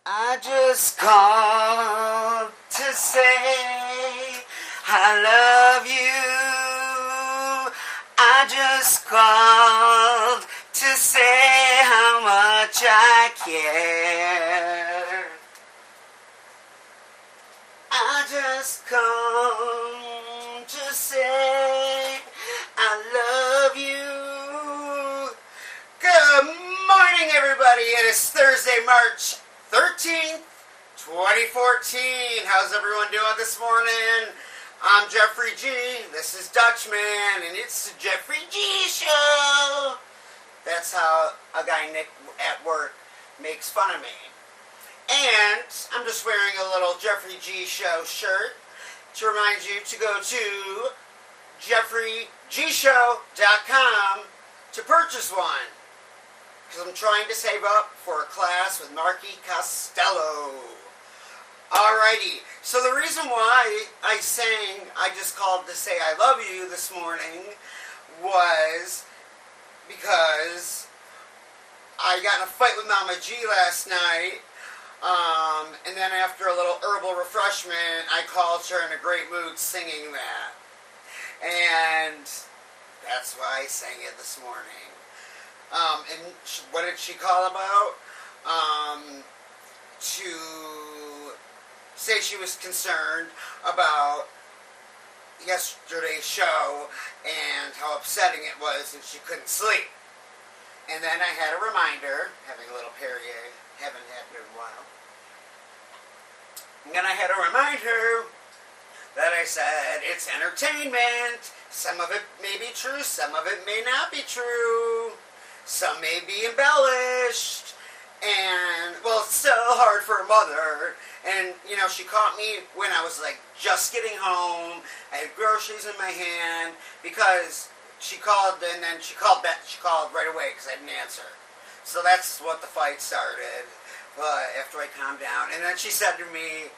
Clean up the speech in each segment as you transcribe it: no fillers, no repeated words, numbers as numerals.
I just called to say I love you. I just called to say how much I care. I just called to say I love you. Good morning, everybody. It is Thursday, March 13th, 2014. How's everyone doing this morning? I'm Jeffrey G. This is Dutchman, and it's the Jeffrey G Show. That's how a guy Nick at work makes fun of me. And I'm just wearing a little Jeffrey G Show shirt to remind you to go to jeffreygshow.com to purchase one. Because I'm trying to save up for a class with Marky Costello. Alrighty, so the reason why I just called to say I love you this morning was because I got in a fight with Mama G last night, and then after a little herbal refreshment, I called her in a great mood singing that. And that's why I sang it this morning. And what did she call about? To say she was concerned about yesterday's show and how upsetting it was and she couldn't sleep. And then I had a reminder, having a little Perrier, haven't had it in a while. And then I had to remind her that I said it's entertainment. Some of it may be true, some of it may not be true. Some may be embellished, and, well, it's so hard for a mother, and, you know, she caught me when I was, like, just getting home, I had groceries in my hand, because she called, and then she called right away, because I didn't answer. So that's what the fight started, after I calmed down, and then she said to me,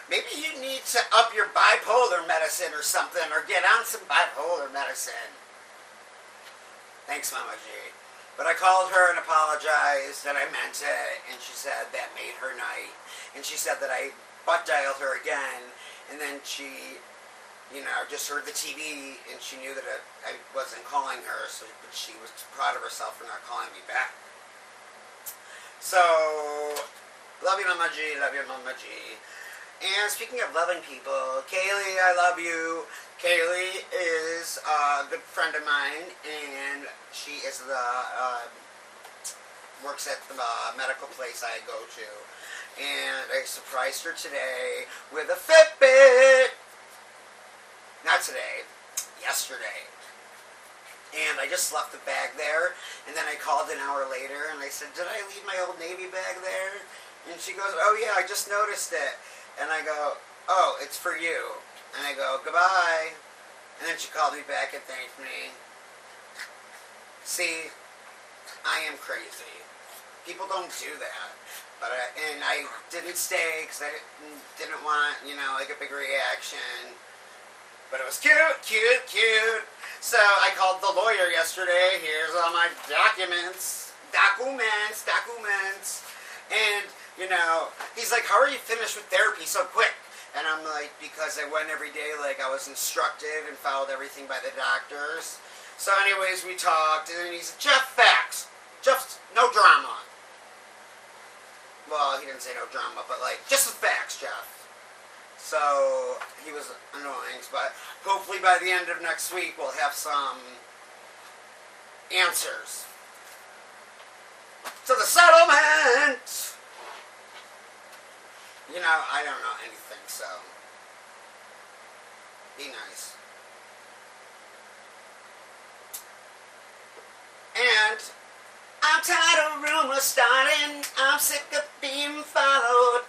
maybe you need to up your bipolar medicine or something, or get on some bipolar medicine. Thanks, Mama G. But I called her and apologized that I meant it, and she said that made her night. And she said that I butt dialed her again, and then she, you know, just heard the TV, and she knew that I wasn't calling her, but she was proud of herself for not calling me back. So, love you, Mama G, love you, Mama G. And speaking of loving people, Kaylee, I love you. Kaylee is a good friend of mine, and she is works at the medical place I go to. And I surprised her today with a Fitbit. Not today, yesterday. And I just left the bag there, and then I called an hour later, and I said, did I leave my Old Navy bag there? And she goes, oh yeah, I just noticed it. And I go, oh, it's for you. And I go, goodbye. And then she called me back and thanked me. See, I am crazy. People don't do that. But and I didn't stay because I didn't want, you know, like a big reaction. But it was cute, cute, cute. So I called the lawyer yesterday. Here's all my documents. And, you know, he's like, how are you finished with therapy so quick? And I'm like, because I went every day like I was instructed and followed everything by the doctors. So anyways, we talked, and then he said, Jeff, facts. Just no drama. Well, he didn't say no drama, but like, just the facts, Jeff. So he was annoying, but hopefully by the end of next week we'll have some answers to the settlement. You know, I don't know anything, so be nice. And I'm tired of rumors starting. I'm sick of being followed.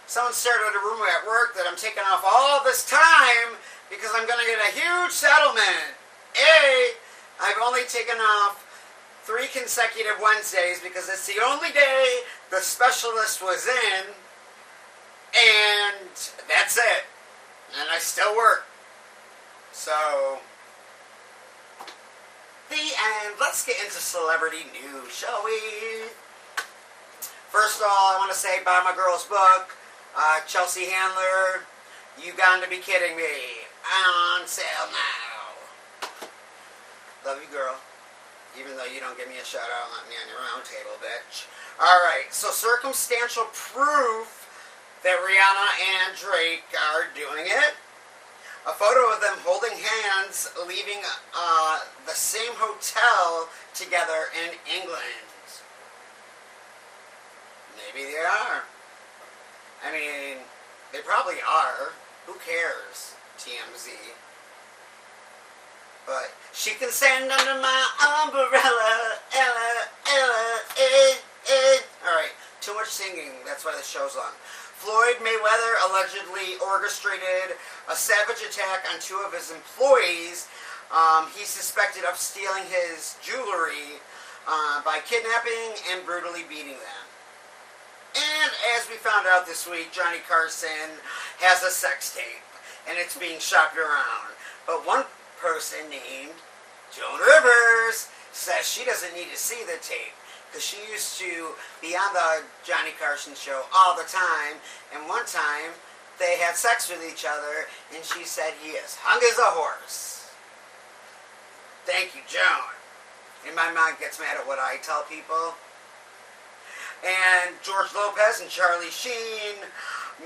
Someone started a rumor at work that I'm taking off all this time because I'm going to get a huge settlement. I've only taken off 3 consecutive Wednesdays because it's the only day the specialist was in. And that's it. And I still work. So, the end. Let's get into celebrity news, shall we? First all, I want to say buy my girl's book, Chelsea Handler, You Got to Be Kidding Me, on sale now. Love you, girl. Even though you don't give me a shout out, let me on your round table, bitch. Alright, so circumstantial proof that Rihanna and Drake are doing it. A photo of them holding hands leaving the same hotel together in England. Maybe they are. I mean, they probably are. Who cares? TMZ. But she can stand under my umbrella. Alright, too much singing. That's why the show's on. Floyd Mayweather allegedly orchestrated a savage attack on 2 of his employees. He's suspected of stealing his jewelry by kidnapping and brutally beating them. And as we found out this week, Johnny Carson has a sex tape, and it's being shopped around. But one person named Joan Rivers says she doesn't need to see the tape, because she used to be on the Johnny Carson show all the time, and one time they had sex with each other, and she said he is hung as a horse. Thank you, Joan. And my mom gets mad at what I tell people. And George Lopez and Charlie Sheen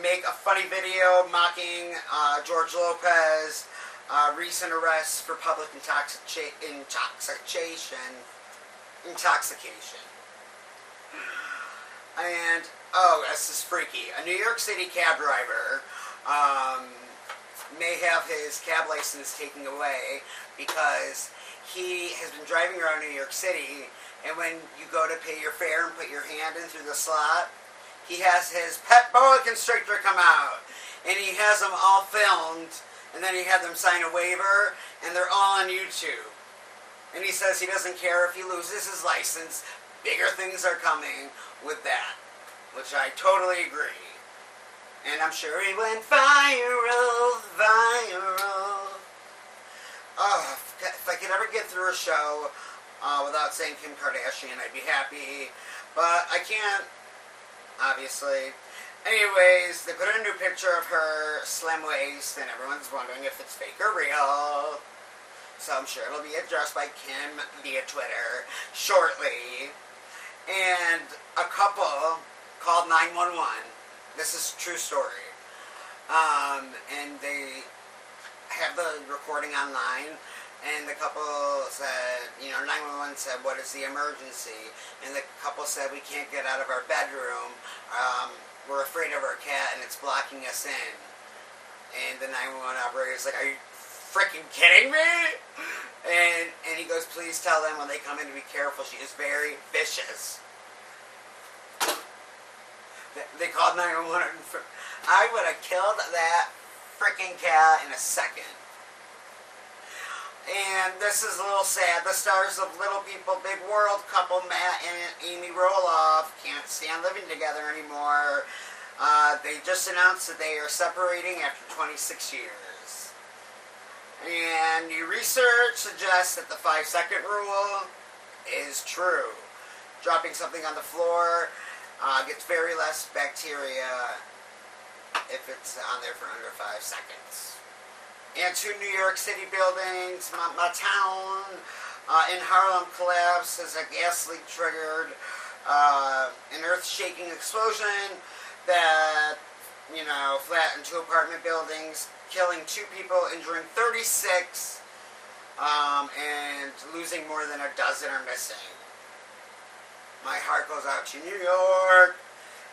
make a funny video mocking George Lopez' recent arrest for public intoxication. And, oh, this is freaky. A New York City cab driver may have his cab license taken away because he has been driving around New York City, and when you go to pay your fare and put your hand in through the slot, he has his pet boa constrictor come out, and he has them all filmed, and then he had them sign a waiver, and they're all on YouTube. And he says he doesn't care if he loses his license. Bigger things are coming with that, which I totally agree. And I'm sure he went viral, viral. Oh, if I could ever get through a show without saying Kim Kardashian, I'd be happy. But I can't, obviously. Anyways, they put a new picture of her slim waist, and everyone's wondering if it's fake or real. So I'm sure it'll be addressed by Kim via Twitter shortly. And a couple called 911. This is a true story. And they have the recording online. And the couple said, 911 said, what is the emergency? And the couple said, we can't get out of our bedroom. We're afraid of our cat and it's blocking us in. And the 911 operator is like, are you freaking kidding me? And he goes, please tell them when they come in to be careful. She is very vicious. They called 911. I would have killed that freaking cat in a second. And this is a little sad. The stars of Little People, Big World couple Matt and Amy Roloff can't stand living together anymore. They just announced that they are separating after 26 years. And new research suggests that the 5-second rule is true. Dropping something on the floor gets very less bacteria if it's on there for under 5 seconds. And 2 New York City buildings, my town in Harlem collapsed as a gas leak triggered an earth-shaking explosion that, flattened 2 apartment buildings, killing 2 people, injuring 36, and losing more than a dozen are missing. My heart goes out to New York.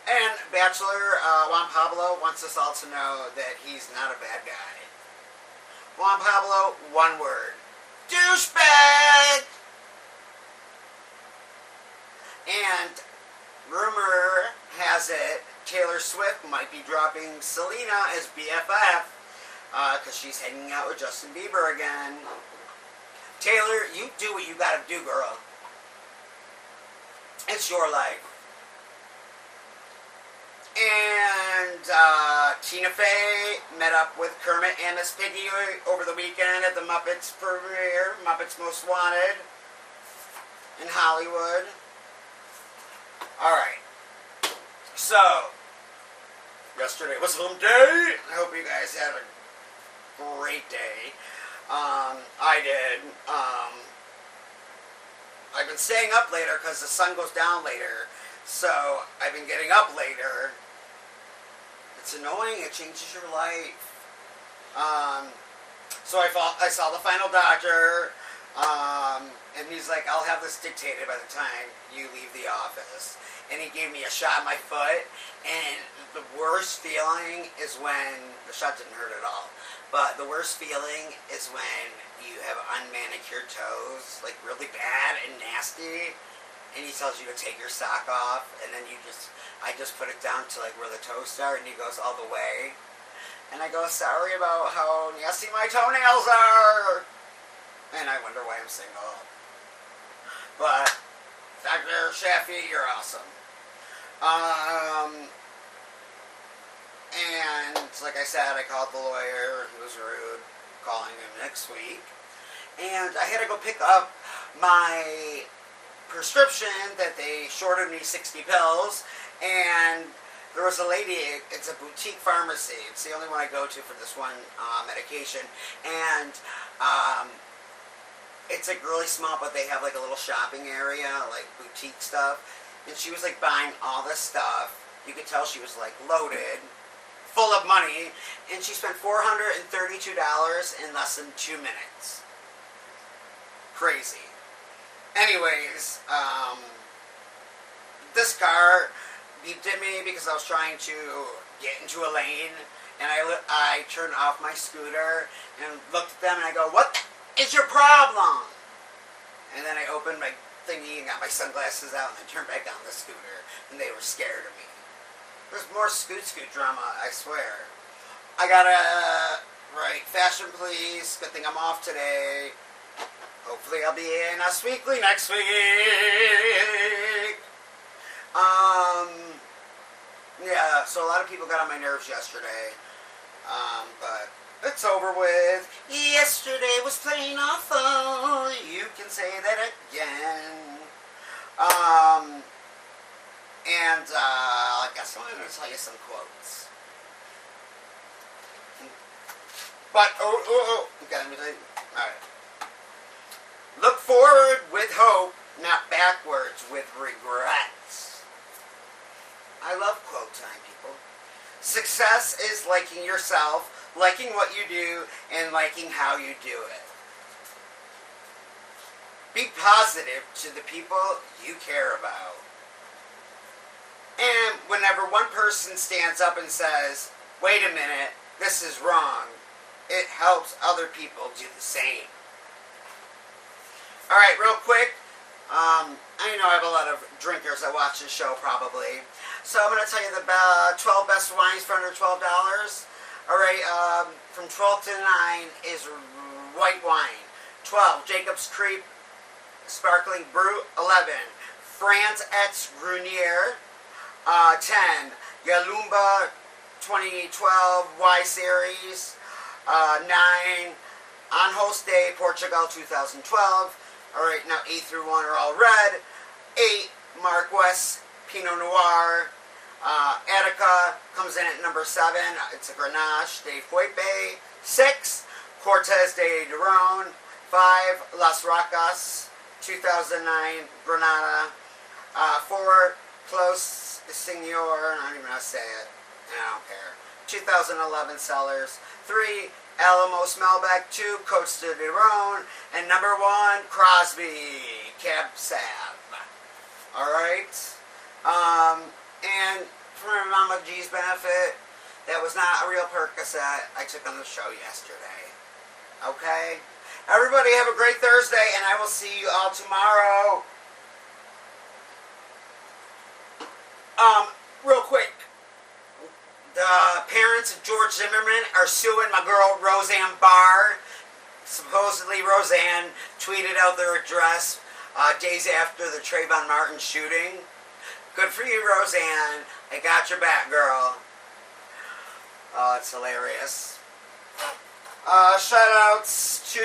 And Bachelor Juan Pablo wants us all to know that he's not a bad guy. Juan Pablo, one word. Douchebag! And rumor has it Taylor Swift might be dropping Selena as BFF because she's hanging out with Justin Bieber again. Taylor, you do what you gotta do, girl. It's your life. And Tina Fey met up with Kermit and Miss Piggy over the weekend at the Muppets premiere, Muppets Most Wanted, in Hollywood. Alright. So, yesterday was home day. I hope you guys had a great day. I did. I've been staying up later because the sun goes down later. So, I've been getting up later. It's annoying. It changes your life. So I saw the final doctor. And he's like, I'll have this dictated by the time you leave the office. And he gave me a shot in my foot. And the worst feeling is when, the shot didn't hurt at all, but the worst feeling is when you have unmanicured toes, like really bad and nasty. And he tells you to take your sock off. And then I just put it down to like where the toes start. And he goes all the way. And I go, sorry about how nasty my toenails are. And I wonder why I'm single. But, Dr. Shafi, you're awesome. And, like I said, I called the lawyer. He was rude, calling him next week. And I had to go pick up my prescription that they shorted me 60 pills. And there was a lady, it's a boutique pharmacy. It's the only one I go to for this one medication. And, it's like really small, but they have like a little shopping area, like boutique stuff. And she was like buying all this stuff. You could tell she was like loaded, full of money. And she spent $432 in less than 2 minutes. Crazy. Anyways, this car beeped at me because I was trying to get into a lane. And I turned off my scooter and looked at them and I go, what is your problem? And then I opened my thingy and got my sunglasses out and then turned back on the scooter. And they were scared of me. There's more scoot drama, I swear. I gotta write fashion please. Good thing I'm off today. Hopefully I'll be in Us Weekly next week. Yeah, so a lot of people got on my nerves yesterday. But it's over with. Yesterday was plain awful. You can say that again. I guess I'm going to tell you some quotes. But, okay, let me tell you. Alright. Look forward with hope, not backwards with regrets. I love quote time, people. Success is liking yourself, liking what you do, and liking how you do it. Be positive to the people you care about. And whenever one person stands up and says, wait a minute, this is wrong, it helps other people do the same. Alright, real quick, I know I have a lot of drinkers that watch this show probably. So I'm going to tell you the 12 best wines for under $12. Alright, from 12 to 9 is white wine. 12, Jacob's Creek Sparkling Brut. 11, France Ex Grunier. 10, Yalumba 2012 Y Series. 9, Anjos de Portugal 2012. Alright, now 8 through 1 are all red. 8, Marquess Pinot Noir. Attica comes in at number 7. It's a Grenache de Fuepe. 6, Cortez de Duron. 5, Las Rocas 2009 Granada. 4, Clos Senor. I don't even know how to say it. I don't care. 2011 Cellars. 3, Alamo Smellback. 2, Côtes de Duron. And number 1, Crosby Cab Sav. Alright? And for Mama G's benefit, that was not a real Percocet I took on the show yesterday. Okay? Everybody have a great Thursday, and I will see you all tomorrow. Real quick. The parents of George Zimmerman are suing my girl Rosanne Barr. Supposedly Rosanne tweeted out their address days after the Trayvon Martin shooting. Good for you, Rosanne. I got your back, girl. Oh, it's hilarious. Shout outs to